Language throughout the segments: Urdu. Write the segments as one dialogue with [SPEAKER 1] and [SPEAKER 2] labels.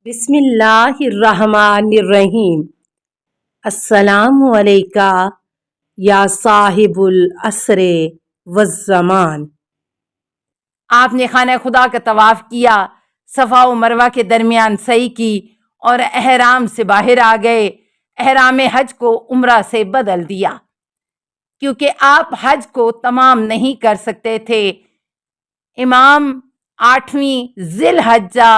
[SPEAKER 1] بسم اللہ الرحمن الرحیم۔ السلام علیکہ یا صاحب العصر والزمان۔
[SPEAKER 2] آپ نے خانہ خدا کا طواف کیا، صفا و مروہ کے درمیان سعی کی اور احرام سے باہر آ گئے۔ احرام حج کو عمرہ سے بدل دیا کیونکہ آپ حج کو تمام نہیں کر سکتے تھے۔ امام 8ویں ذی الحجہ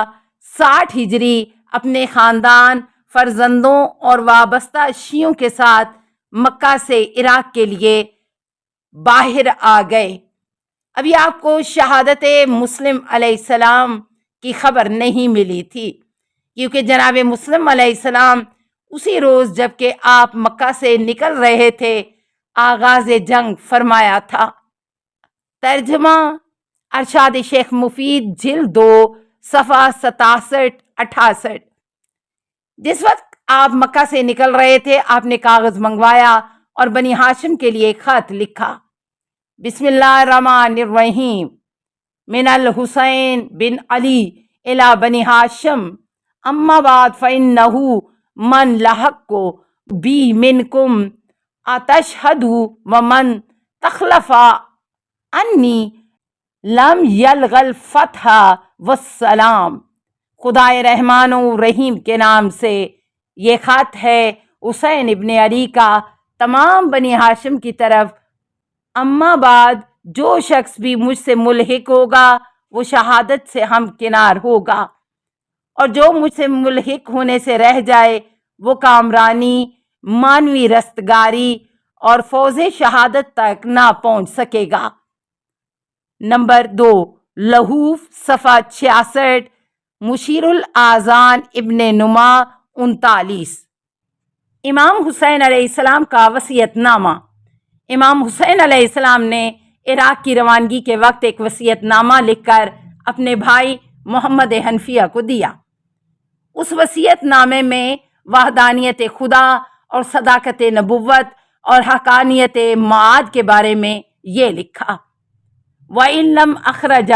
[SPEAKER 2] 60 ہجری اپنے خاندان، فرزندوں اور وابستہ شیعوں کے ساتھ مکہ سے عراق کے لیے باہر آ گئے۔ ابھی آپ کو شہادت مسلم علیہ السلام کی خبر نہیں ملی تھی کیونکہ جناب مسلم علیہ السلام اسی روز جب کہ آپ مکہ سے نکل رہے تھے آغاز جنگ فرمایا تھا۔ ترجمہ ارشاد شیخ مفید جلد 2 صفحہ 67-68۔ جس وقت آپ مکہ سے نکل رہے تھے آپ نے کاغذ منگوایا اور بنی ہاشم کے لیے خط لکھا۔ بسم اللہ الرحمن الرحیم، من الحسین بن علی الی بنی ہاشم، اما بعد فإنہ من لحق بی منکم اتشہد ومن تخلف انی لم یلغ الفتح والسلام۔ خدائے رحمان و رحیم کے نام سے یہ خط ہے حسین ابن علی کا تمام بنی ہاشم کی طرف۔ اما بعد جو شخص بھی مجھ سے ملحق ہوگا وہ شہادت سے ہمکنار ہوگا، اور جو مجھ سے ملحق ہونے سے رہ جائے وہ کامرانی، مانوی رستگاری اور فوز شہادت تک نہ پہنچ سکے گا۔ نمبر 2 لحوف صفحہ 66، مشیر الاذان ابن نما 39۔ امام حسین علیہ السلام کا وصیت نامہ۔ امام حسین علیہ السلام نے عراق کی روانگی کے وقت ایک وصیت نامہ لکھ کر اپنے بھائی محمد حنفیہ کو دیا۔ اس وصیت نامے میں وحدانیت خدا اور صداقت نبوت اور حقانیت معاد کے بارے میں یہ لکھا: وَإِن لَمْ أَخْرَجَ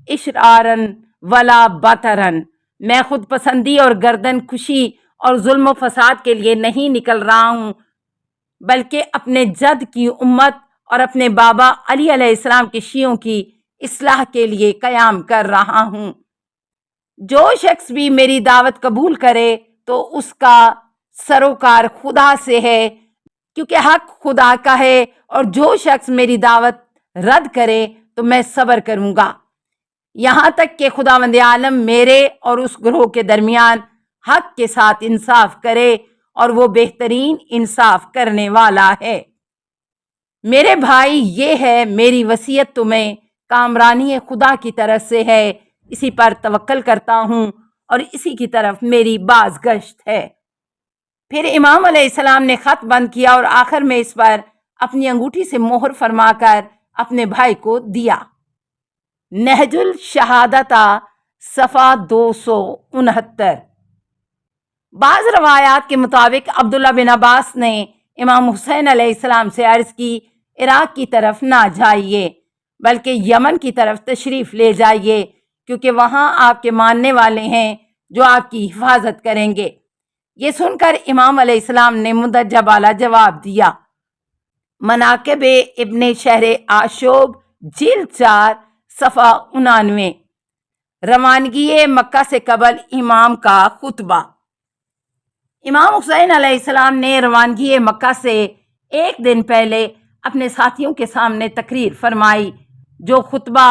[SPEAKER 2] إِشْرَارًا وَلَا بَطَرًا، میں خود پسندی اور گردن کشی اور ظلم و فساد کے لیے نہیں نکل رہا ہوں بلکہ اپنے جد کی امت اور اپنے بابا علی علیہ السلام کے شیعوں کی اصلاح کے لیے قیام کر رہا ہوں۔ جو شخص بھی میری دعوت قبول کرے تو اس کا سروکار خدا سے ہے کیونکہ حق خدا کا ہے، اور جو شخص میری دعوت رد کرے تو میں صبر کروں گا یہاں تک کہ خداوند عالم میرے اور اس گروہ کے درمیان حق کے ساتھ انصاف کرے، اور وہ بہترین انصاف کرنے والا ہے۔ میرے بھائی، یہ ہے میری وصیت تمہیں کامرانی خدا کی طرف سے ہے، اسی پر توکل کرتا ہوں اور اسی کی طرف میری بازگشت ہے۔ پھر امام علیہ السلام نے خط بند کیا اور آخر میں اس پر اپنی انگوٹھی سے مہر فرما کر اپنے بھائی کو دیا۔ نہج الشہادتہ صفحہ 269۔ بعض روایات کے مطابق عبداللہ بن عباس نے امام حسین علیہ السلام سے عرض کی عراق کی طرف نہ جائیے بلکہ یمن کی طرف تشریف لے جائیے کیونکہ وہاں آپ کے ماننے والے ہیں جو آپ کی حفاظت کریں گے۔ یہ سن کر امام علیہ السلام نے مندرجہ بالا جواب دیا۔ مناقب ابن شہر آشوب جلد 4 صفحہ 99۔ روانگی مکہ سے قبل امام کا خطبہ۔ امام حسین علیہ السلام نے روانگی مکہ سے ایک دن پہلے اپنے ساتھیوں کے سامنے تقریر فرمائی جو خطبہ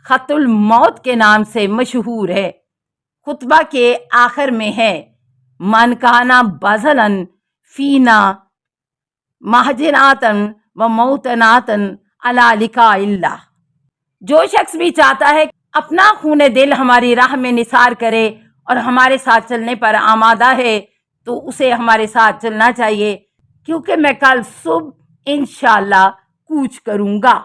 [SPEAKER 2] خط الموت کے نام سے مشہور ہے۔ خطبہ کے آخر میں ہے: من کانا بذلن فینا مہجناتن و موتناتن علی لقاء اللہ۔ جو شخص بھی چاہتا ہے اپنا خون دل ہماری راہ میں نثار کرے اور ہمارے ساتھ چلنے پر آمادہ ہے تو اسے ہمارے ساتھ چلنا چاہیے کیونکہ میں کل صبح انشاءاللہ کوچ کروں گا۔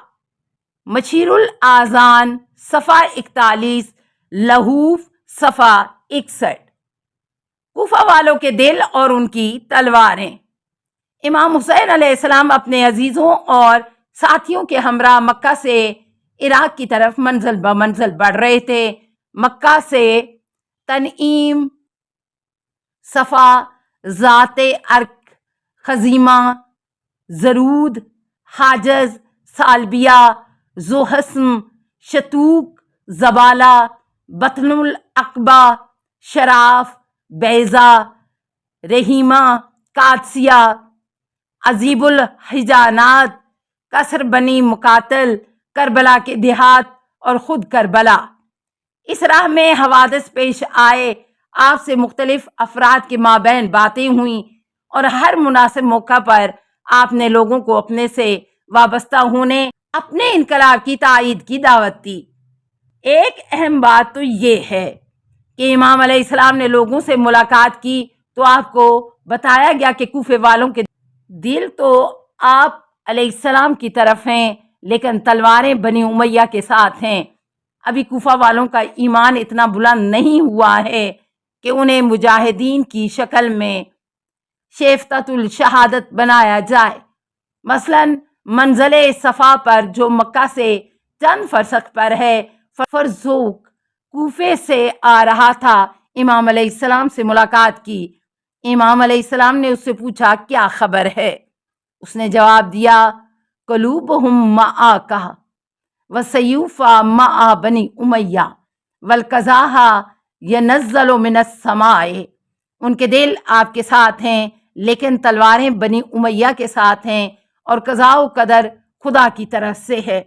[SPEAKER 2] مشیر الاذان صفحہ 41، لحوف صفحہ 61۔ کوفہ والوں کے دل اور ان کی تلواریں۔ امام حسین علیہ السلام اپنے عزیزوں اور ساتھیوں کے ہمراہ مکہ سے عراق کی طرف منزل بہ منزل بڑھ رہے تھے۔ مکہ سے تنعیم، صفا، ذات ارک، خزیمہ، زرود، حاجز، سالبیہ، زوحسم، شتوک، زبالہ، بطن العقبہ، شراف، بیضا، رحیمہ، قادسیہ، عزیب الحجانات، کسر بنی مقاتل، کربلا کے دیہات اور خود کربلا۔ اس راہ میں حوادث پیش آئے، آپ سے مختلف افراد کے مابین باتیں ہوئیں اور ہر مناسب موقع پر آپ نے لوگوں کو اپنے سے وابستہ ہونے، اپنے انقلاب کی تائید کی دعوت دی۔ ایک اہم بات تو یہ ہے کہ امام علیہ السلام نے لوگوں سے ملاقات کی تو آپ کو بتایا گیا کہ کوفے والوں کے دل تو آپ علیہ السلام کی طرف ہیں، لیکن تلواریں بنی امیہ کے ساتھ ہیں۔ ابھی کوفہ والوں کا ایمان اتنا بلند نہیں ہوا ہے کہ انہیں مجاہدین کی شکل میں شیفتۃ الشہادت بنایا جائے۔ مثلاً منزل صفا پر جو مکہ سے چند فرسخ پر ہے، فرزوق کوفے سے آ رہا تھا، امام علیہ السلام سے ملاقات کی۔ امام علیہ السلام نے اس سے پوچھا کیا خبر ہے؟ اس نے جواب دیا قلوبہم معاک وسیوف مع بنی امیہ والقضاء ینزل من السماء۔ ان کے دل آپ کے ساتھ ہیں لیکن تلواریں بنی امیہ کے ساتھ ہیں اور قضاء و قدر خدا کی طرف سے ہے۔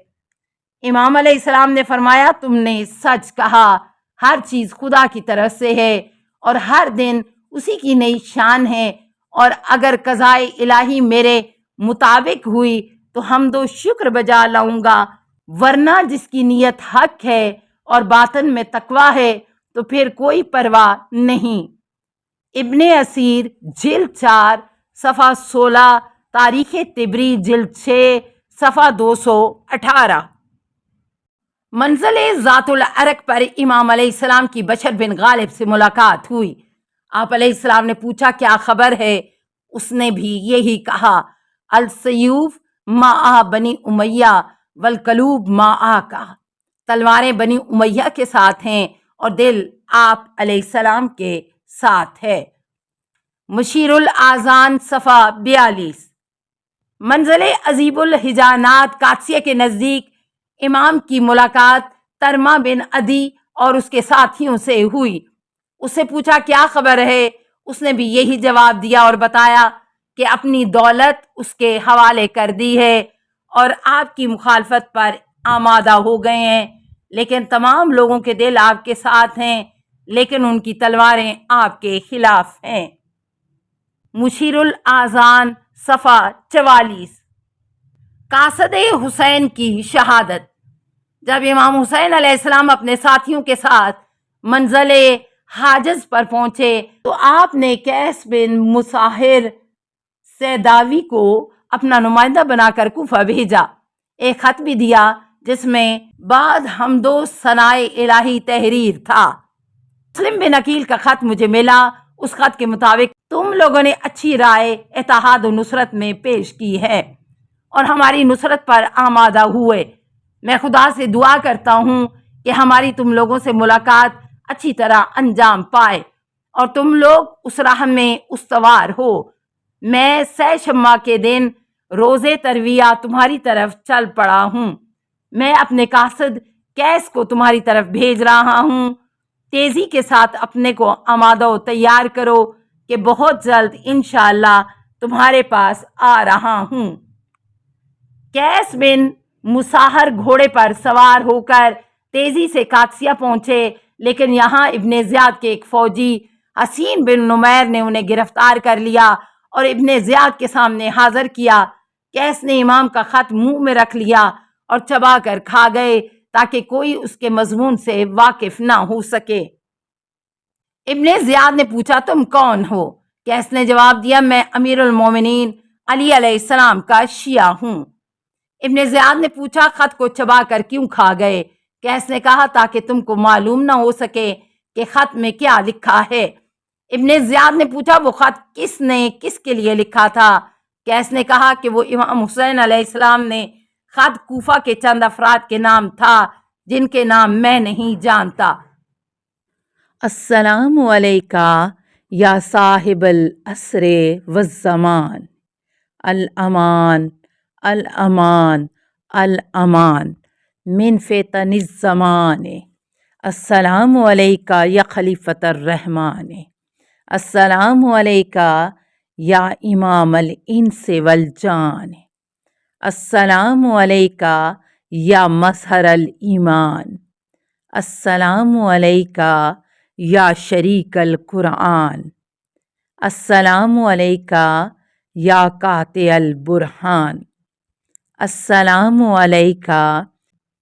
[SPEAKER 2] امام علیہ السلام نے فرمایا تم نے سچ کہا، ہر چیز خدا کی طرف سے ہے اور ہر دن اسی کی نئی شان ہے، اور اگر قضاء الہی میرے مطابق ہوئی تو حمد و شکر بجا لاؤں گا، ورنہ جس کی نیت حق ہے اور باطن میں تقویٰ ہے تو پھر کوئی پرواہ نہیں۔ ابن اسیر جلد 4 صفحہ 16، تاریخ طبری جلد 6 صفحہ 218۔ منزل ذات العرق پر امام علیہ السلام کی بشر بن غالب سے ملاقات ہوئی۔ آپ علیہ السلام نے پوچھا کیا خبر ہے؟ اس نے بھی یہی کہا السیوف مع بنی امیہ والقلوب معاک، تلواریں بنی امیہ کے ساتھ ہیں اور دل آپ علیہ السلام کے ساتھ ہے۔ مشیر الاذان صفحہ 42۔ منزل عزیب الحجانات قادسیہ کے نزدیک امام کی ملاقات ترما بن عدی اور اس کے ساتھیوں سے ہوئی۔ اس سے پوچھا کیا خبر ہے؟ اس نے بھی یہی جواب دیا اور بتایا کہ اپنی دولت اس کے حوالے کر دی ہے اور آپ کی مخالفت پر آمادہ ہو گئے ہیں، لیکن تمام لوگوں کے دل آپ کے ساتھ ہیں، لیکن ان کی تلواریں آپ کے خلاف ہیں۔ مشیر الاذان صفحہ 44۔ قاصد حسین کی شہادت۔ جب امام حسین علیہ السلام اپنے ساتھیوں کے ساتھ منزل حاجز پر پہنچے تو آپ نے قیس بن مصاہر سیداوی کو اپنا نمائندہ بنا کر کوفہ بھیجا۔ ایک خط بھی دیا جس میں بعد حمد و ثناء الہی تحریر تھا۔ مسلم بن عقیل کا خط مجھے ملا۔ اس خط کے مطابق تم لوگوں نے اچھی رائے اتحاد و نصرت میں پیش کی ہے اور ہماری نصرت پر آمادہ ہوئے۔ میں خدا سے دعا کرتا ہوں کہ ہماری تم لوگوں سے ملاقات اچھی طرح انجام پائے اور تم لوگ اس راہ میں استوار ہو۔ میں سہ شمع کے دن روز ترویہ تمہاری طرف چل پڑا ہوں۔ میں اپنے قاصد قیس کو تمہاری طرف بھیج رہا ہوں۔ تیزی کے ساتھ اپنے کو آمادہ و تیار کرو کہ بہت جلد انشاءاللہ تمہارے پاس آ رہا ہوں۔ قیس بن مصاہر گھوڑے پر سوار ہو کر تیزی سے قادسیہ پہنچے، لیکن یہاں ابن زیاد کے ایک فوجی حسین بن نمیر نے انہیں گرفتار کر لیا اور ابن زیاد کے سامنے حاضر کیا۔ قیس نے امام کا خط منہ میں رکھ لیا اور چبا کر کھا گئے تاکہ کوئی اس کے مضمون سے واقف نہ ہو سکے۔ ابن زیاد نے پوچھا تم کون ہو؟ قیس نے جواب دیا میں امیر المومنین علی علیہ السلام کا شیعہ ہوں۔ ابن زیاد نے پوچھا خط کو چبا کر کیوں کھا گئے؟ قیس نے کہا تاکہ تم کو معلوم نہ ہو سکے کہ خط میں کیا لکھا ہے۔ ابن زیاد نے پوچھا وہ خط کس نے کس کے لیے لکھا تھا؟ قیس نے کہا کہ وہ امام حسین علیہ السلام نے خط کوفہ کے چند افراد کے نام تھا جن کے نام میں نہیں جانتا۔
[SPEAKER 1] السلام علیکہ
[SPEAKER 2] یا صاحب العصر والزمان، الامان الامان الامان من فتن الزمان، السلام علیکہ یا خلیفۃ الرحمن، السلام علیکہ یا امام الانس والجان، السلام علیکہ یا مظہر الایمان، السلام علیکہ یا شریک القرآن، السلام علیکہ یا قاطع البرہان، السلام علیکہ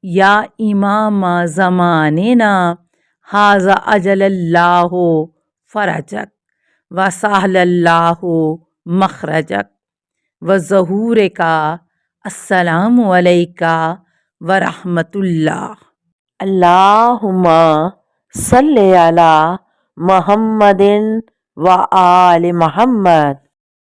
[SPEAKER 2] یا امام زماننا، ھذا اجل اللہ فرجک وسہل اللہ مخرجک وظہورک، السلام علیکہ ورحمۃ اللہ۔
[SPEAKER 1] اللہم صلی علی محمد و آل محمد۔